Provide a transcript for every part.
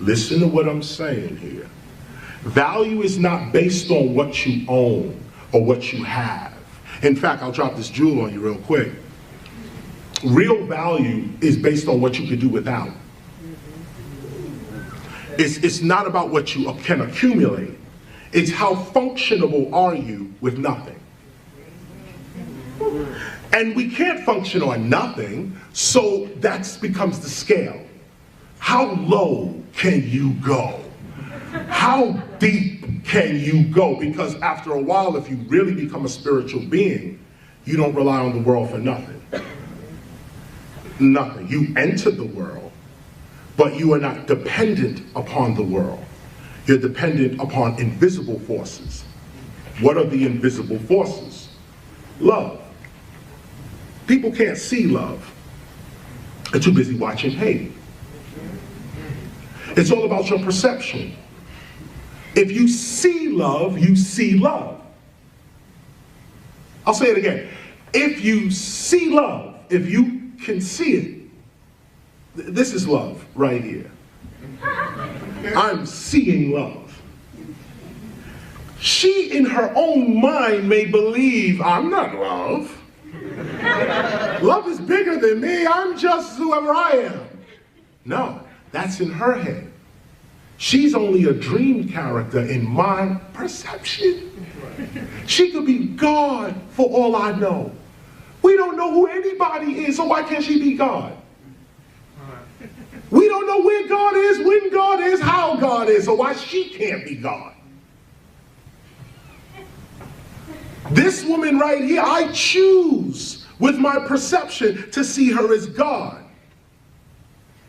Listen to what I'm saying here. Value is not based on what you own or what you have. In fact, I'll drop this jewel on you real quick. Real value is based on what you can do without. It's not about what you can accumulate. It's how functionable are you with nothing. And we can't function on nothing, so that becomes the scale. How low can you go? How deep can you go? Because after a while, if you really become a spiritual being, you don't rely on the world for nothing. Nothing. You enter the world, but you are not dependent upon the world. You're dependent upon invisible forces. What are the invisible forces? Love. People can't see love. They're too busy watching hate. It's all about your perception. If you see love, you see love. I'll say it again. If you see love, if you can see it, this is love right here. I'm seeing love. She in her own mind may believe, I'm not love. Love is bigger than me. I'm just whoever I am. No, that's in her head. She's only a dream character in my perception. She could be God for all I know. We don't know who anybody is, so why can't she be God? We don't know where God is, when God is, how God is, so why she can't be God? This woman right here, I choose with my perception to see her as God.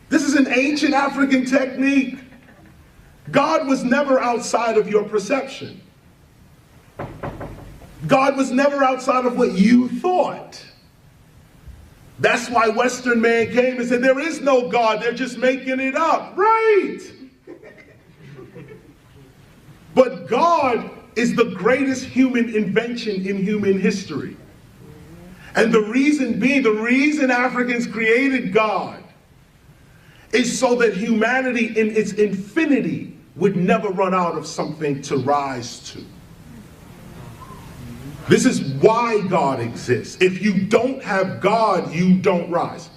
This is an ancient African technique. God was never outside of your perception. God was never outside of what you thought. That's why Western man came and said, there is no God, they're just making it up. Right. But God is the greatest human invention in human history. And the reason being, the reason Africans created God is so that humanity in its infinity would never run out of something to rise to. This is why God exists. If you don't have God, you don't rise.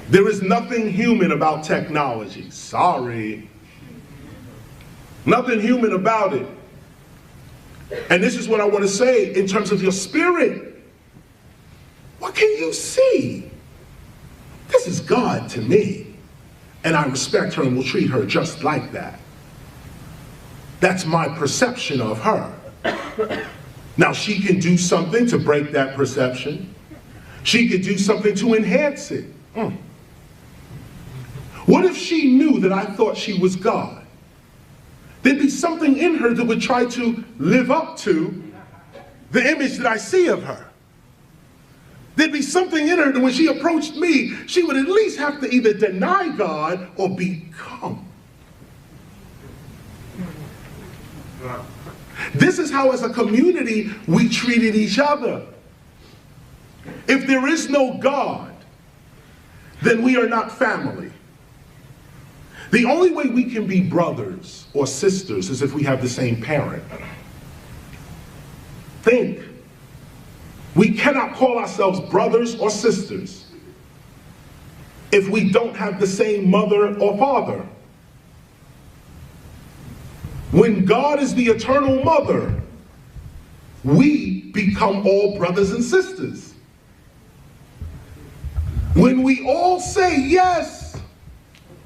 There is nothing human about technology. Sorry. Nothing human about it. And this is what I want to say in terms of your spirit. What can you see? This is God to me. And I respect her and will treat her just like that. That's my perception of her. Now she can do something to break that perception. She could do something to enhance it. What if she knew that I thought she was God? There'd be something in her that would try to live up to the image that I see of her. There'd be something in her that when she approached me, she would at least have to either deny God or become. This is how, as a community, we treated each other. If there is no God, then we are not family. The only way we can be brothers or sisters is if we have the same parent. Think. We cannot call ourselves brothers or sisters if we don't have the same mother or father. When God is the eternal mother, we become all brothers and sisters. When we all say, yes,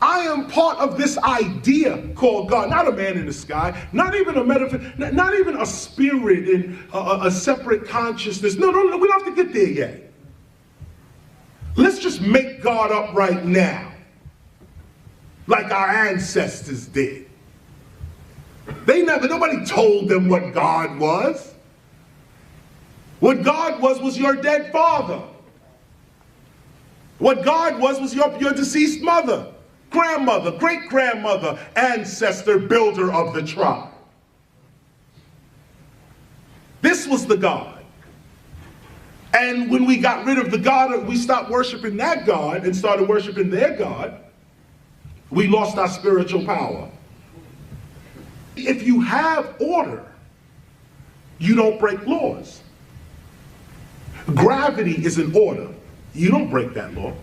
I am part of this idea called God, not a man in the sky, not even a not even a spirit in a separate consciousness. No, we don't have to get there yet. Let's just make God up right now, like our ancestors did. Nobody told them what God was. What God was your dead father. What God was your deceased mother, grandmother, great-grandmother, ancestor, builder of the tribe. This was the God. And when we got rid of the God, we stopped worshiping that God and started worshiping their God. We lost our spiritual power. If you have order, you don't break laws. Gravity is an order. You don't break that law.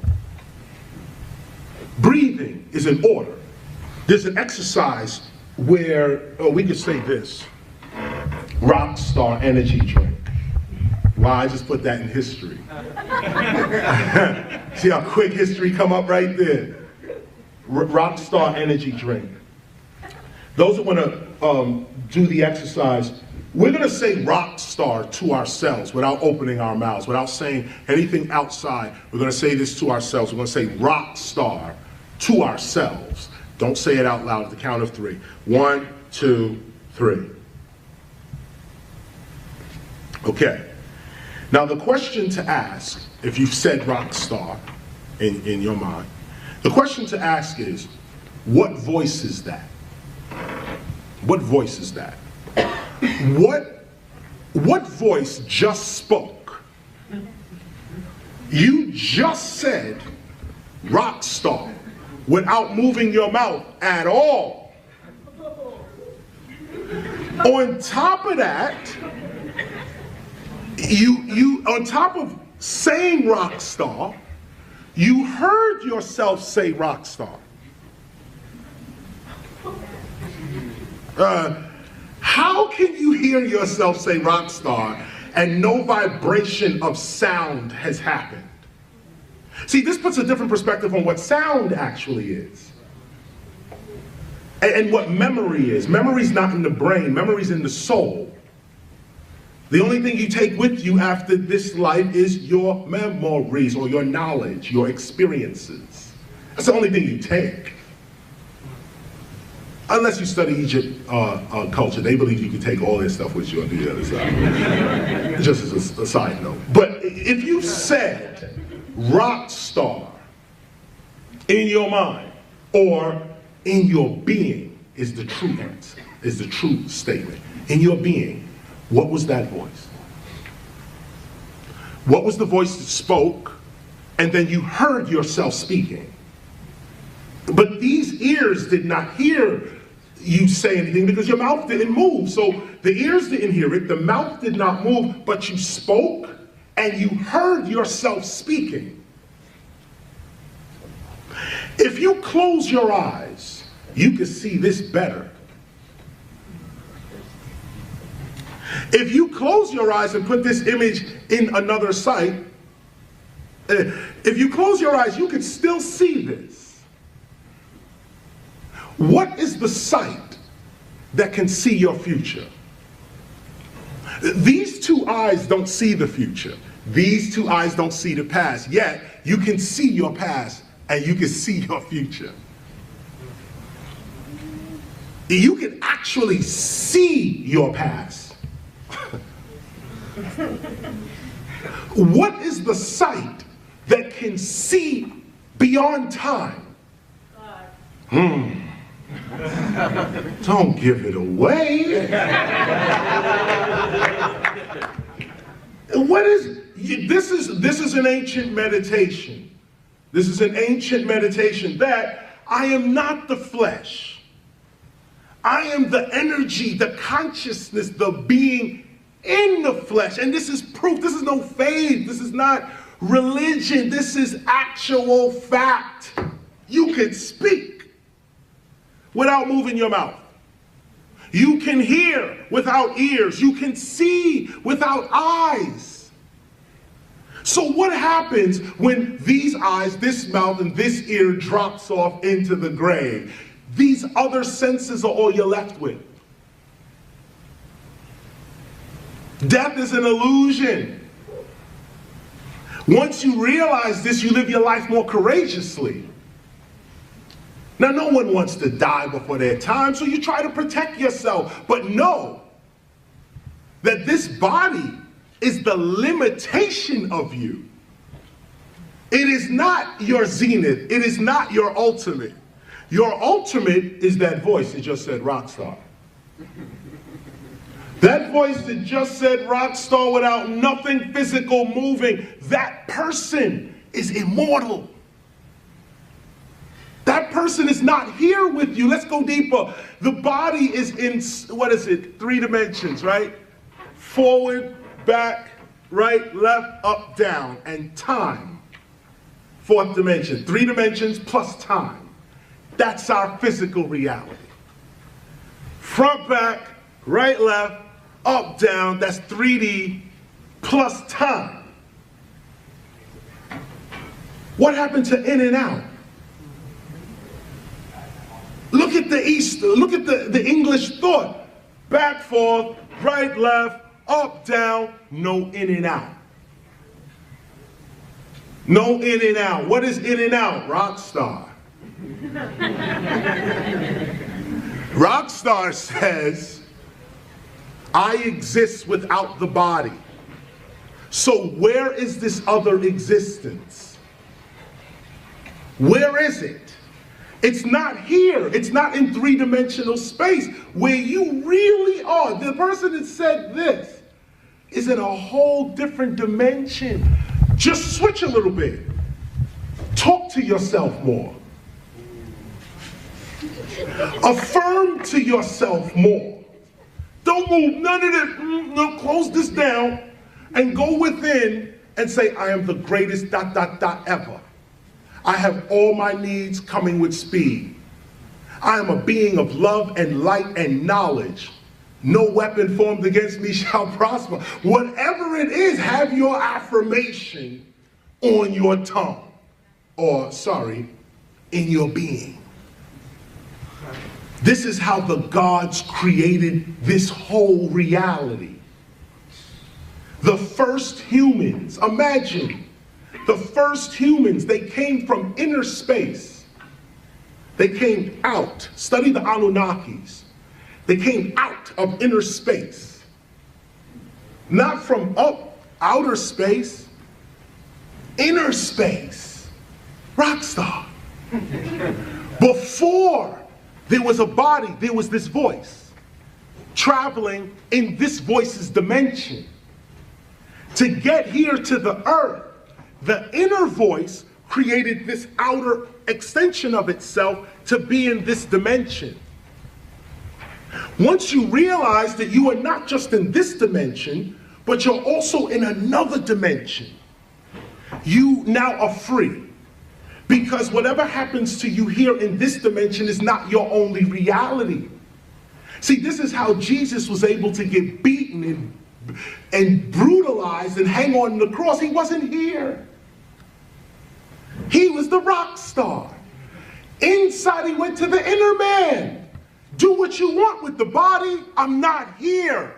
Breathing is an order. There's an exercise where, we could say this, rock star energy drink. Wow, I just put that in history. See how quick history come up right there. Rock star energy drink. Those that want to do the exercise, we're going to say rock star to ourselves without opening our mouths, without saying anything outside. We're going to say this to ourselves. We're going to say rock star to ourselves. Don't say it out loud at the count of 3. 1, 2, 3. Okay. Now the question to ask, if you've said rock star in your mind, the question to ask is, what voice is that? What voice is that? What voice just spoke? You just said rock star without moving your mouth at all. On top of that, you on top of saying rock star, you heard yourself say rock star. How can you hear yourself say rock star and no vibration of sound has happened? See, this puts a different perspective on what sound actually is. And what memory is. Memory's not in the brain, memory's in the soul. The only thing you take with you after this life is your memories or your knowledge, your experiences. That's the only thing you take. Unless you study Egypt culture, they believe you can take all this stuff with you on the other side. Just as a side note. But if you said rock star in your mind or in your being is the true answer, is the true statement. In your being, what was that voice? What was the voice that spoke and then you heard yourself speaking? But these ears did not hear you say anything because your mouth didn't move. So the ears didn't hear it, the mouth did not move, but you spoke and you heard yourself speaking. If you close your eyes, you can see this better. If you close your eyes and put this image in another sight, if you close your eyes, you can still see this. What is the sight that can see your future? These two eyes don't see the future. These two eyes don't see the past. Yet, you can see your past and you can see your future. You can actually see your past. What is the sight that can see beyond time? Don't give it away. What is this? This is an ancient meditation. This is an ancient meditation that I am not the flesh. I am the energy, the consciousness, the being in the flesh. And this is proof. This is no faith. This is not religion. This is actual fact. You can speak without moving your mouth. You can hear without ears. You can see without eyes. So what happens when these eyes, this mouth, and this ear drops off into the grave? These other senses are all you're left with. Death is an illusion. Once you realize this, you live your life more courageously. Now, no one wants to die before their time, so you try to protect yourself. But know that this body is the limitation of you. It is not your zenith. It is not your ultimate. Your ultimate is that voice that just said rock star. That voice that just said rock star without nothing physical moving, that person is immortal. That person is not here with you. Let's go deeper. The body is in, what is it? 3 dimensions, right? Forward, back, right, left, up, down, and time. 4th dimension. 3 dimensions plus time. That's our physical reality. Front, back, right, left, up, down. That's 3D plus time. What happened to in and out? Look at the English thought. Back, forth, right, left, up, down, no in and out. No in and out. What is in and out? Rock star. Rock star says, I exist without the body. So where is this other existence? Where is it? It's not here. It's not in 3-dimensional space where you really are. The person that said this is in a whole different dimension. Just switch a little bit. Talk to yourself more. Affirm to yourself more. Don't move none of this. No, close this down and go within and say, I am the greatest ... ever. I have all my needs coming with speed. I am a being of love and light and knowledge. No weapon formed against me shall prosper. Whatever it is, have your affirmation on your tongue. Or, sorry, in your being. This is how the gods created this whole reality. The first humans, imagine, the first humans, they came from inner space. They came out. Study the Anunnakis. They came out of inner space. Not from outer space. Inner space. Rockstar. Before there was a body, there was this voice. Traveling in this voice's dimension. To get here to the earth, the inner voice created this outer extension of itself to be in this dimension. Once you realize that you are not just in this dimension, but you're also in another dimension, you now are free. Because whatever happens to you here in this dimension is not your only reality. See, this is how Jesus was able to get beaten and brutalized and hang on the cross. He wasn't here. He was the rock star. Inside, he went to the inner man. Do what you want with the body. I'm not here.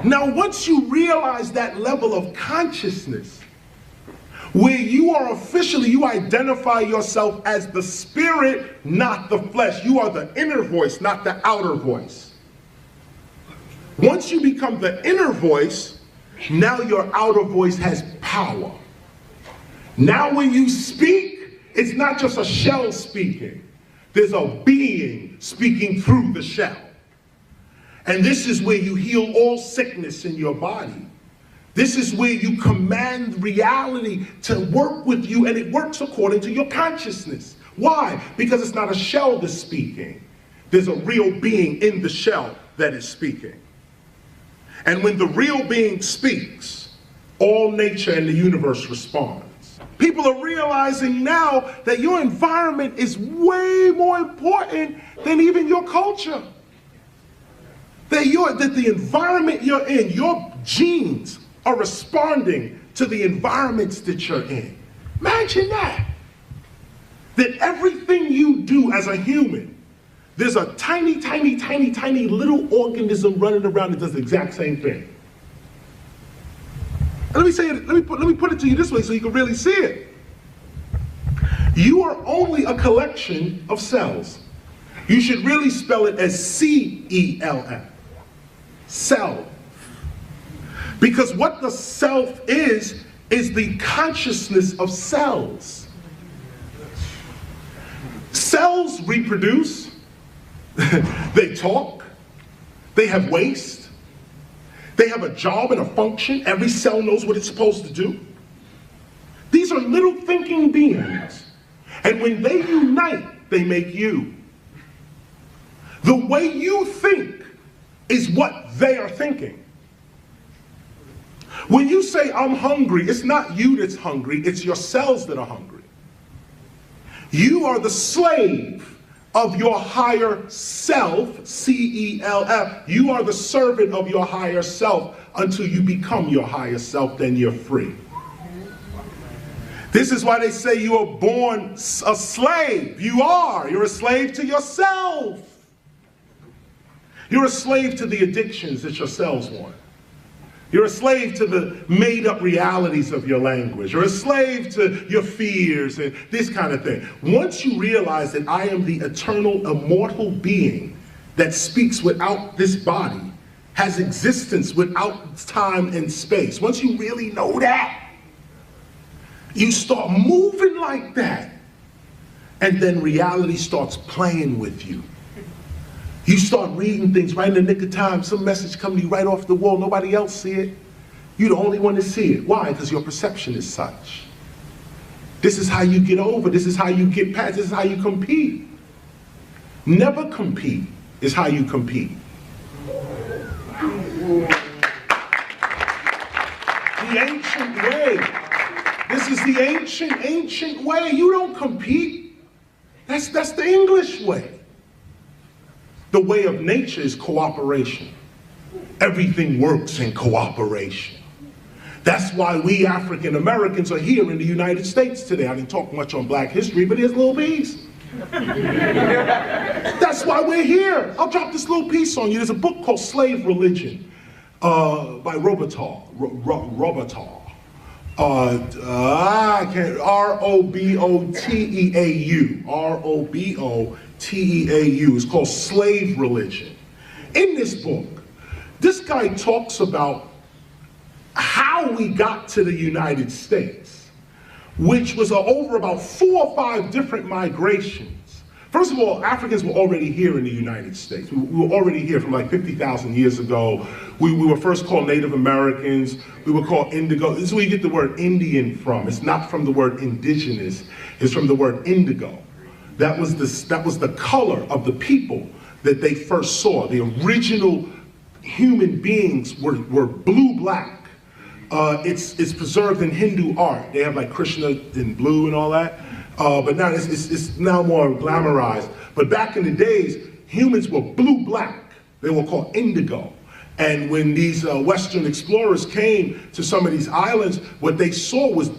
Now, once you realize that level of consciousness, where you are officially, you identify yourself as the spirit, not the flesh. You are the inner voice, not the outer voice. Once you become the inner voice, now your outer voice has power. Now when you speak, it's not just a shell speaking. There's a being speaking through the shell. And this is where you heal all sickness in your body. This is where you command reality to work with you, and it works according to your consciousness. Why? Because it's not a shell that's speaking. There's a real being in the shell that is speaking. And when the real being speaks, all nature and the universe responds. People are realizing now that your environment is way more important than even your culture. That the environment you're in, your genes are responding to the environments that you're in. Imagine that. That everything you do as a human, there's a tiny, tiny, tiny, tiny little organism running around that does the exact same thing. And let me say it, let me put it to you this way so you can really see it. You are only a collection of cells. You should really spell it as C-E-L-F. Cell. Because what the self is the consciousness of cells. Cells reproduce, they talk, they have waste, they have a job and a function. Every cell knows what it's supposed to do. These are little thinking beings. And when they unite, they make you. The way you think is what they are thinking. When you say, I'm hungry, it's not you that's hungry, it's your cells that are hungry. You are the slave of your higher self, C-E-L-F. You are the servant of your higher self until you become your higher self, then you're free. This is why they say you are born a slave. You are. You're a slave to yourself. You're a slave to the addictions that your cells want. You're a slave to the made-up realities of your language. You're a slave to your fears and this kind of thing. Once you realize that I am the eternal, immortal being that speaks without this body, has existence without time and space, once you really know that, you start moving like that, and then reality starts playing with you. You start reading things right in the nick of time. Some message comes to you right off the wall. Nobody else see it. You're the only one to see it. Why? Because your perception is such. This is how you get over. This is how you get past. This is how you compete. Never compete is how you compete. The ancient way. This is the ancient way. You don't compete. That's the English way. The way of nature is cooperation. Everything works in cooperation. That's why we African Americans are here in the United States today. I didn't talk much on black history, but here's a little piece. That's why we're here. I'll drop this little piece on you. There's a book called Slave Religion by Robotar. I can't, R-O-B-O-T-E-A-U. R-O-B-O-T-E-A-U. It's called Slave Religion. In this book, this guy talks about how we got to the United States, which was over about 4 or 5 different migrations. First of all, Africans were already here in the United States. We were already here from like 50,000 years ago. We were first called Native Americans. We were called indigo. This is where you get the word Indian from. It's not from the word indigenous. It's from the word indigo. That was the color of the people that they first saw. The original human beings were blue-black. It's preserved in Hindu art. They have like Krishna in blue and all that. But now it's now more glamorized. But back in the days, humans were blue-black. They were called indigo. And when these Western explorers came to some of these islands, what they saw was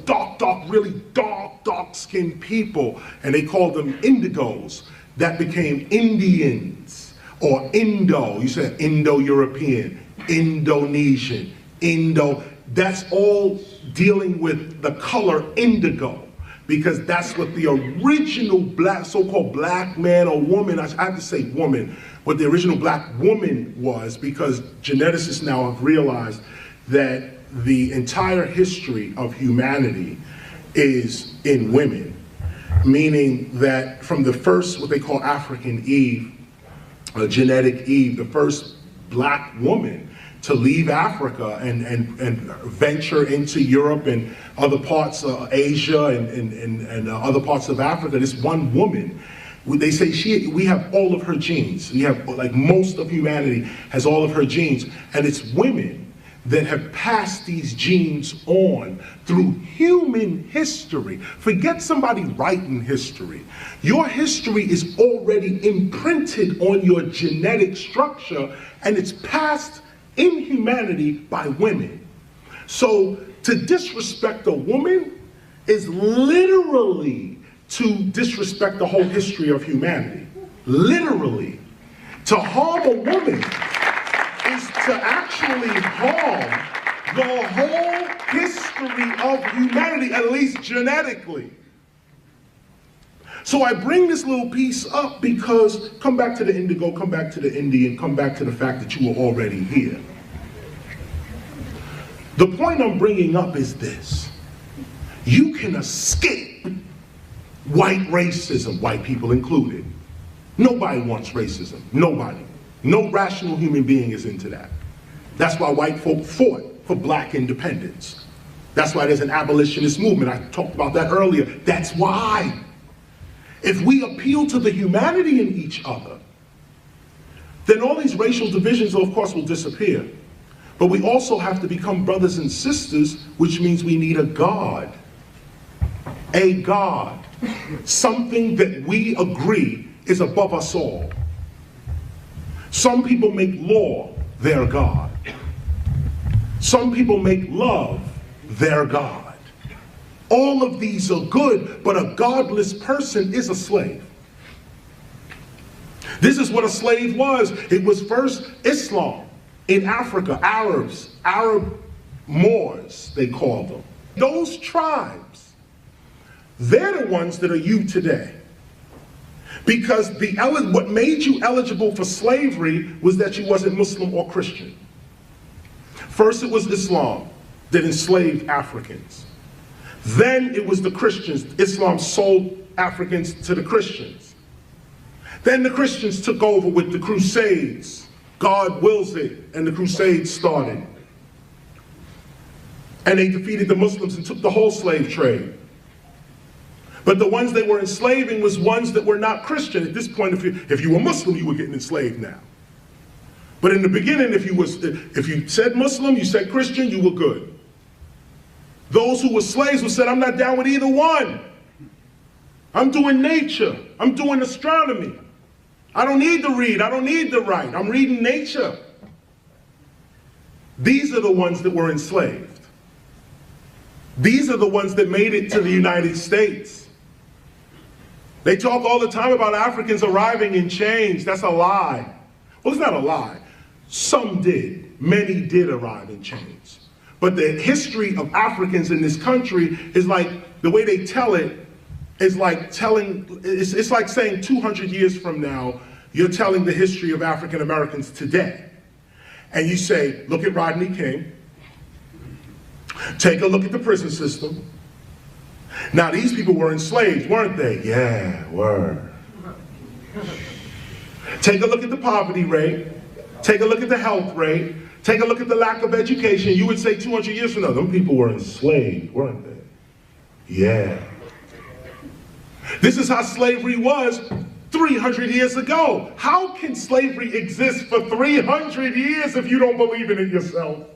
really dark-skinned people. And they called them indigos. That became Indians or Indo. You said Indo-European, Indonesian, Indo. That's all dealing with the color indigo, because that's what the original black, so-called black man or woman, I have to say woman, what the original black woman was, because geneticists now have realized that the entire history of humanity is in women, meaning that from the first, what they call African Eve, genetic Eve, the first black woman to leave Africa and venture into Europe and other parts of Asia and other parts of Africa, this one woman, they say we have all of her genes. We have, like most of humanity has all of her genes, and it's women that have passed these genes on through human history. Forget somebody writing history. Your history is already imprinted on your genetic structure, and it's passed in humanity by women. So to disrespect a woman is literally to disrespect the whole history of humanity. Literally. To harm a woman is to actually harm the whole history of humanity, at least genetically. So I bring this little piece up because, come back to the indigo, come back to the Indian, come back to the fact that you were already here. The point I'm bringing up is this. You can escape white racism, white people included. Nobody wants racism, nobody. No rational human being is into that. That's why white folk fought for black independence. That's why there's an abolitionist movement. I talked about that earlier. That's why. if we appeal to the humanity in each other, then all these racial divisions, of course, will disappear. But we also have to become brothers and sisters, which means we need a God. A God. Something that we agree is above us all. Some people make law their God. Some people make love their God. All of these are good, but a godless person is a slave. This is what a slave was. It was first Islam in Africa, Arab Moors, they called them. Those tribes, they're the ones that are you today. Because what made you eligible for slavery was that you wasn't Muslim or Christian. First it was Islam that enslaved Africans. Then it was the Christians. Islam sold Africans to the Christians. Then the Christians took over with the Crusades. God wills it, and the Crusades started. And they defeated the Muslims and took the whole slave trade. But the ones they were enslaving was ones that were not Christian. At this point, if you were Muslim, you were getting enslaved now. But in the beginning, if you said Muslim, you said Christian, you were good. Those who were slaves who said, I'm not down with either one. I'm doing nature. I'm doing astronomy. I don't need to read. I don't need to write. I'm reading nature. These are the ones that were enslaved. These are the ones that made it to the United States. They talk all the time about Africans arriving in chains. That's a lie. Well, it's not a lie. Some did. Many did arrive in chains. But the history of Africans in this country is like, the way they tell it is like it's like saying 200 years from now, you're telling the history of African Americans today. And you say, look at Rodney King. Take a look at the prison system. Now these people were enslaved, weren't they? Yeah, were. Take a look at the poverty rate. Take a look at the health rate. Take a look at the lack of education. You would say 200 years from now, them people were enslaved, weren't they? Yeah. This is how slavery was 300 years ago. How can slavery exist for 300 years if you don't believe in it yourself?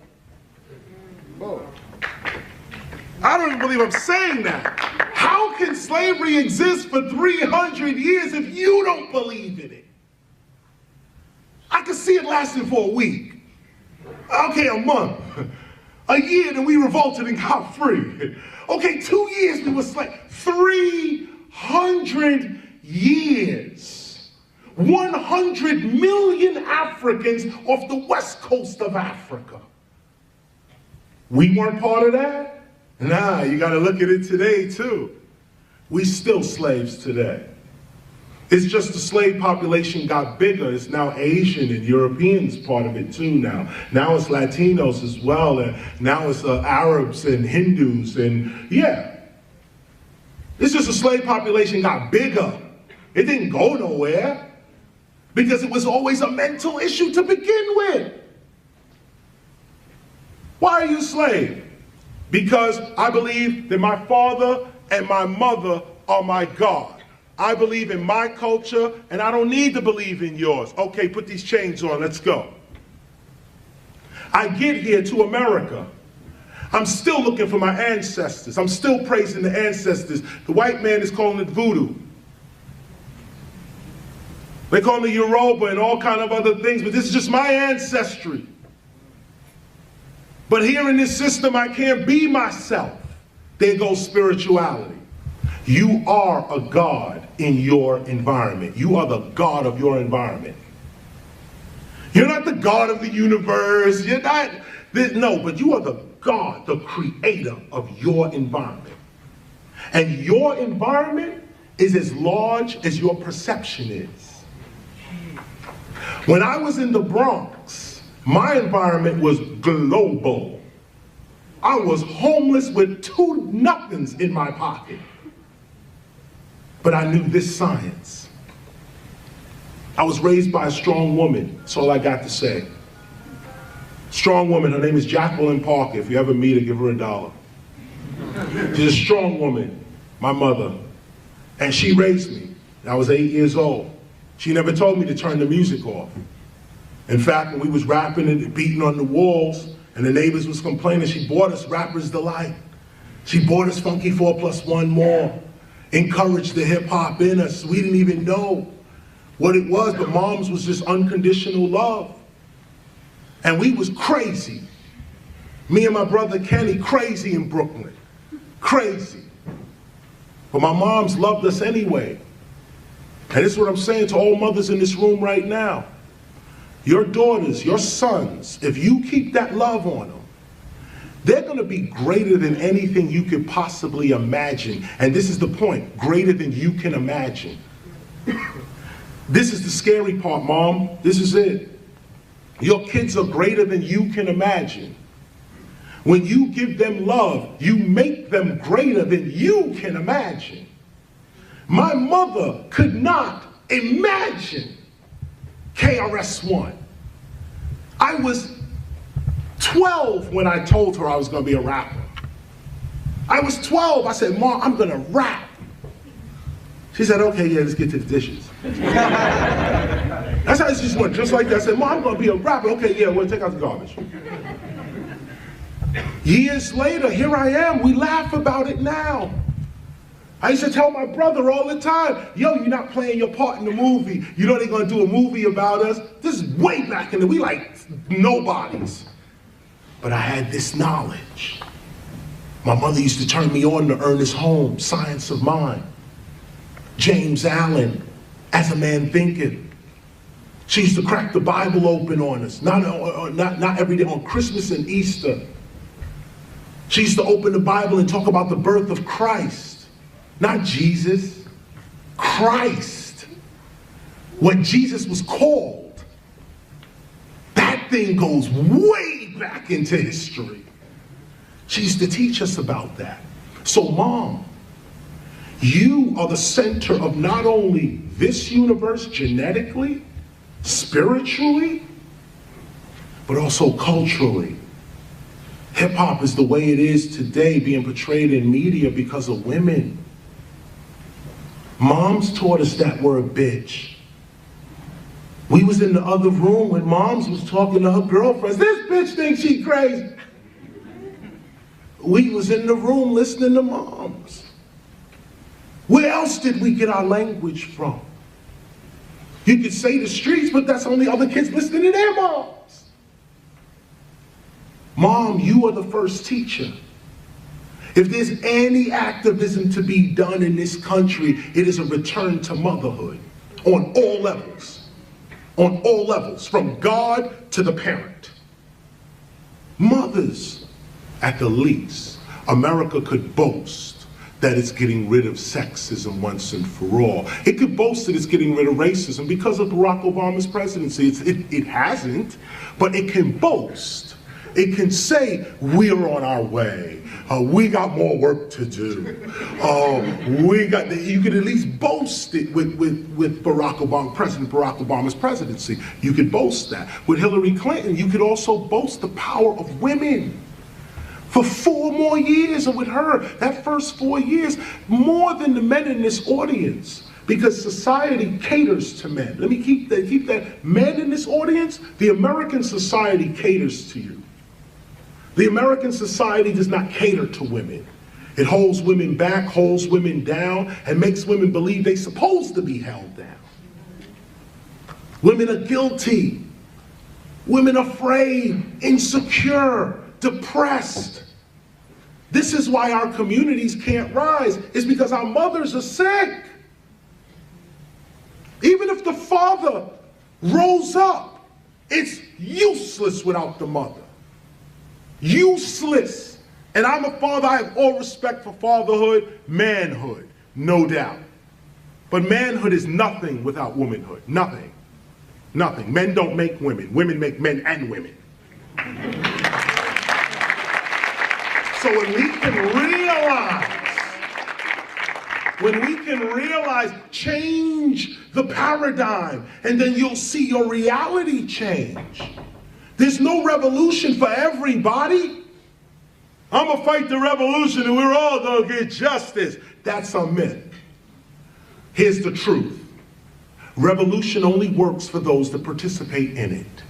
I don't even believe I'm saying that. How can slavery exist for 300 years if you don't believe in it? I could see it lasting for a week. Okay, a month. A year, then we revolted and got free. Okay, 2 years we were slaves. 300 years. 100 million Africans off the west coast of Africa. We weren't part of that? Nah, you gotta look at it today too. We still slaves today. It's just the slave population got bigger. It's now Asian and Europeans part of it too now. Now it's Latinos as well, and now it's Arabs and Hindus, and yeah. It's just the slave population got bigger. It didn't go nowhere because it was always a mental issue to begin with. Why are you a slave? Because I believe that my father and my mother are my God. I believe in my culture, and I don't need to believe in yours. Okay, put these chains on, let's go. I get here to America. I'm still looking for my ancestors. I'm still praising the ancestors. The white man is calling it voodoo. They call it Yoruba and all kind of other things, but this is just my ancestry. But here in this system, I can't be myself. There goes spirituality. You are a God in your environment. You are the God of your environment. You're not the God of the universe. You're not, no, but you are the God, the creator of your environment. And your environment is as large as your perception is. When I was in the Bronx, my environment was global. I was homeless with 2 nothings in my pocket. But I knew this science. I was raised by a strong woman. That's all I got to say. Strong woman, her name is Jacqueline Parker. If you ever meet her, give her $1. She's a strong woman, my mother. And she raised me. I was 8 years old. She never told me to turn the music off. In fact, when we was rapping and beating on the walls and the neighbors was complaining, she bought us Rapper's Delight. She bought us Funky 4+1 More, encouraged the hip hop in us. We didn't even know what it was, but Mom's was just unconditional love. And we was crazy. Me and my brother Kenny, crazy in Brooklyn. Crazy. But my moms loved us anyway. And this is what I'm saying to all mothers in this room right now. Your daughters, your sons, if you keep that love on them, they're going to be greater than anything you could possibly imagine. And this is the point, greater than you can imagine. This is the scary part, Mom. This is it. Your kids are greater than you can imagine. When you give them love, you make them greater than you can imagine. My mother could not imagine KRS-One. I was 12 when I told her I was going to be a rapper. I was 12. I said, Mom, I'm going to rap. She said, okay, yeah, let's get to the dishes. That's how it just went, just like that. I said, Mom, I'm going to be a rapper. Okay, yeah, we'll take out the garbage. Years later, here I am. We laugh about it now. I used to tell my brother all the time, yo, you're not playing your part in the movie. You know they're going to do a movie about us. This is way back in the, we like nobodies. But I had this knowledge. My mother used to turn me on to Ernest Holmes, Science of Mind. James Allen, As a Man Thinketh. She used to crack the Bible open on us, not every day, on Christmas and Easter. She used to open the Bible and talk about the birth of Christ. Not Jesus, Christ. What Jesus was called. That thing goes way back into history. She used to teach us about that. So Mom, you are the center of not only this universe genetically, spiritually, but also culturally. Hip hop is the way it is today, being portrayed in media because of women. Moms taught us that word bitch. We was in the other room when Moms was talking to her girlfriends. This bitch thinks she crazy. We was in the room listening to Moms. Where else did we get our language from? You could say the streets, but that's only other kids listening to their moms. Mom, you are the first teacher. If there's any activism to be done in this country, it is a return to motherhood on all levels. On all levels, from God to the parent. Mothers, at the least, America could boast that it's getting rid of sexism once and for all. It could boast that it's getting rid of racism because of Barack Obama's presidency. It hasn't, but it can boast. It can say, we're on our way. We got more work to do. You could at least boast it with Barack Obama, President Barack Obama's presidency. You could boast that. With Hillary Clinton, you could also boast the power of women. For 4 more years, and with her, that first 4 years, more than the men in this audience, because society caters to men. Let me keep that. Men in this audience, the American society caters to you. The American society does not cater to women. It holds women back, holds women down, and makes women believe they're supposed to be held down. Women are guilty. Women are afraid, insecure, depressed. This is why our communities can't rise. It's because our mothers are sick. Even if the father rose up, it's useless without the mother. Useless. And I'm a father, I have all respect for fatherhood, manhood, no doubt. But manhood is nothing without womanhood, nothing. Nothing. Men don't make women, women make men and women. So when we can realize, change the paradigm, and then you'll see your reality change. There's no revolution for everybody. I'm gonna fight the revolution and we're all gonna get justice. That's a myth. Here's the truth. Revolution only works for those that participate in it.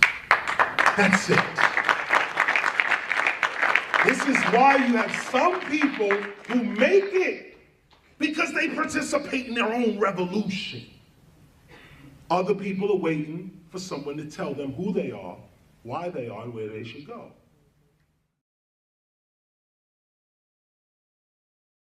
That's it. This is why you have some people who make it because they participate in their own revolution. Other people are waiting for someone to tell them who they are, why they are, and where they should go.